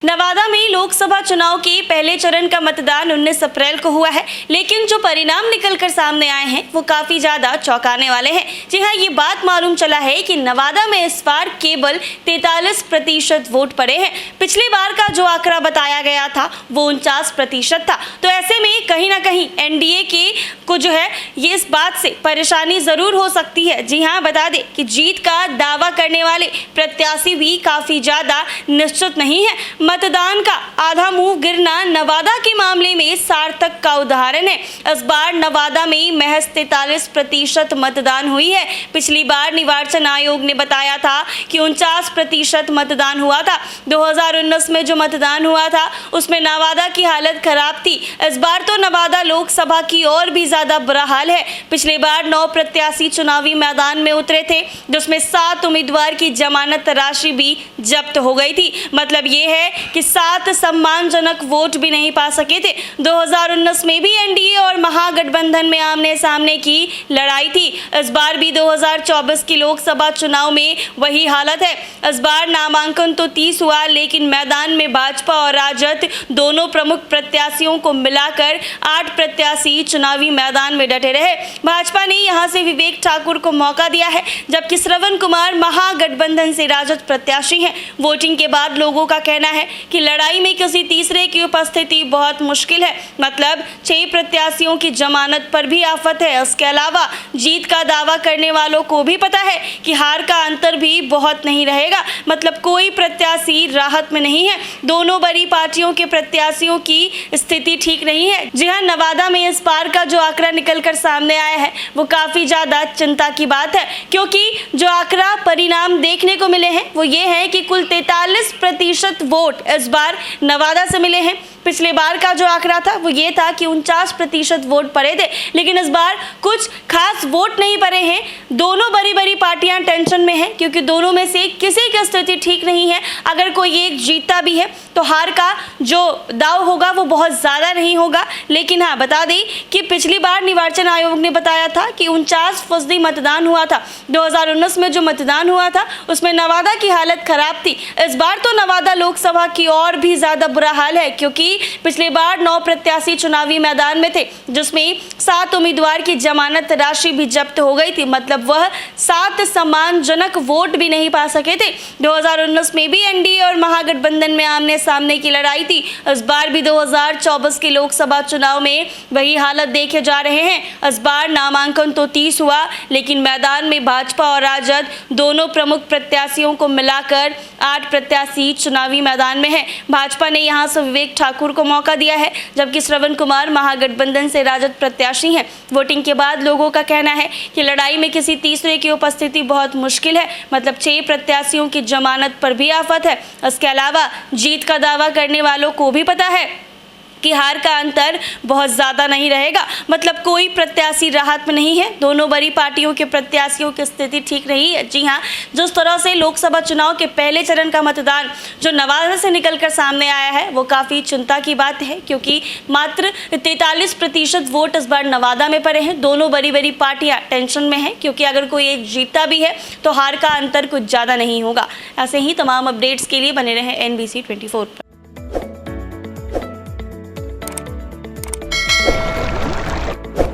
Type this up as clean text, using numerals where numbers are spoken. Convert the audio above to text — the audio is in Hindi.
नवादा में लोकसभा चुनाव के पहले चरण का मतदान 19 अप्रैल को हुआ है, लेकिन जो परिणाम निकलकर सामने आए हैं वो काफी ज्यादा चौंकाने वाले हैं। जी हां, ये बात मालूम चला है कि नवादा में इस बार केवल 43% वोट पड़े हैं। पिछली बार का जो आंकड़ा बताया गया था वो 49% था। तो ऐसे में कहीं ना कहीं एनडीए के को जो है ये इस बात से परेशानी जरूर हो सकती है। जी हाँ, बता दें कि जीत का दावा करने वाले प्रत्याशी भी काफी ज्यादा निश्चित नहीं है। मतदान का आधा मुंह गिरना नवादा के मामले में सार्थक का उदाहरण है। इस बार नवादा में महज 43% मतदान हुई है। पिछली बार निर्वाचन आयोग ने बताया था कि 49% मतदान हुआ था। 2019 में जो मतदान हुआ था उसमें नवादा की हालत खराब थी। इस बार तो नवादा लोकसभा की और भी ज्यादा बुरा हाल है। पिछली बार 9 प्रत्याशी चुनावी मैदान में उतरे थे, जिसमें 7 उम्मीदवार की जमानत राशि भी जब्त हो गई थी। मतलब ये है कि 7 सम्मानजनक वोट भी नहीं पा सके थे। 2019 में भी एनडीए और महागठबंधन में आमने सामने की लड़ाई थी। इस बार भी 2024 की लोकसभा चुनाव में वही हालत है। इस बार नामांकन तो 30 हुआ, लेकिन मैदान में भाजपा और राजद दोनों प्रमुख प्रत्याशियों को मिलाकर 8 प्रत्याशी चुनावी मैदान में डटे रहे। भाजपा ने यहां से विवेक ठाकुर को मौका दिया है, जबकि श्रवण कुमार महागठबंधन से राजद प्रत्याशी हैं। वोटिंग के बाद लोगों का कहना है कि लड़ाई में किसी तीसरे की उपस्थिति बहुत मुश्किल है। मतलब 6 प्रत्याशियों की जमानत पर भी आफत है। इसके अलावा जीत का दावा करने वालों को भी पता है कि हार का अंतर भी बहुत नहीं रहेगा। मतलब कोई प्रत्याशी राहत में नहीं है। दोनों बड़ी पार्टियों के प्रत्याशियों की स्थिति ठीक नहीं है। जी हाँ, नवादा में इस बार का जो आंकड़ा निकलकर सामने आया है वो काफी ज्यादा चिंता की बात है, क्योंकि जो आंकड़ा परिणाम देखने को मिले हैं वो ये है कि कुल 43% वोट इस बार नवादा से मिले हैं। पिछले बार का जो आंकड़ा था वो ये था कि 49% वोट पड़े थे, लेकिन इस बार कुछ खास वोट नहीं पड़े हैं। दोनों बड़ी बड़ी पार्टियां टेंशन में हैं, क्योंकि दोनों में से किसी की स्थिति ठीक नहीं है। अगर कोई एक जीतता भी है तो हार का जो दाव होगा वो बहुत ज़्यादा नहीं होगा। लेकिन हाँ, बता दें कि पिछली बार निर्वाचन आयोग ने बताया था कि 49% मतदान हुआ था। 2019 में जो मतदान हुआ था उसमें नवादा की हालत खराब थी। इस बार तो नवादा लोकसभा की और भी ज़्यादा बुरा हाल है, क्योंकि पिछली बार 9 प्रत्याशी चुनावी मैदान में थे, जिसमें 7 उम्मीदवार की जमानत राशि भी जब्त हो गई थी। मतलब वह 7 सम्मानजनक वोट भी नहीं पा सके थे। 2019 में भी एनडीए और महागठबंधन में आमने सामने की लड़ाई थी। इस बार भी 2024 के लोकसभा चुनाव में वही हालत देखे जा रहे हैं। इस बार नामांकन तो 30 हुआ, लेकिन मैदान में भाजपा और राजद दोनों प्रमुख प्रत्याशियों को मिलाकर 8 प्रत्याशी चुनावी मैदान में हैं। भाजपा ने यहां से विवेक ठाकुर को मौका दिया है, जबकि श्रवण कुमार महागठबंधन से राजद प्रत्याशी हैं। वोटिंग के बाद लोगों का कहना है कि लड़ाई में किसी तीसरे की उपस्थिति बहुत मुश्किल है। मतलब 6 प्रत्याशियों की जमानत पर भी आफत है। इसके अलावा जीत का दावा करने वालों को भी पता है कि हार का अंतर बहुत ज़्यादा नहीं रहेगा। मतलब कोई प्रत्याशी राहत में नहीं है। दोनों बड़ी पार्टियों के प्रत्याशियों की स्थिति ठीक नहीं है। जी हाँ, जिस तरह से लोकसभा चुनाव के पहले चरण का मतदान जो नवादा से निकलकर सामने आया है वो काफ़ी चिंता की बात है, क्योंकि मात्र 43% वोट इस बार नवादा में पड़े हैं। दोनों बड़ी बड़ी पार्टियाँ टेंशन में हैं, क्योंकि अगर कोई एक जीतता भी है तो हार का अंतर कुछ ज़्यादा नहीं होगा। ऐसे ही तमाम अपडेट्स के लिए बने रहें NBC 24 पर।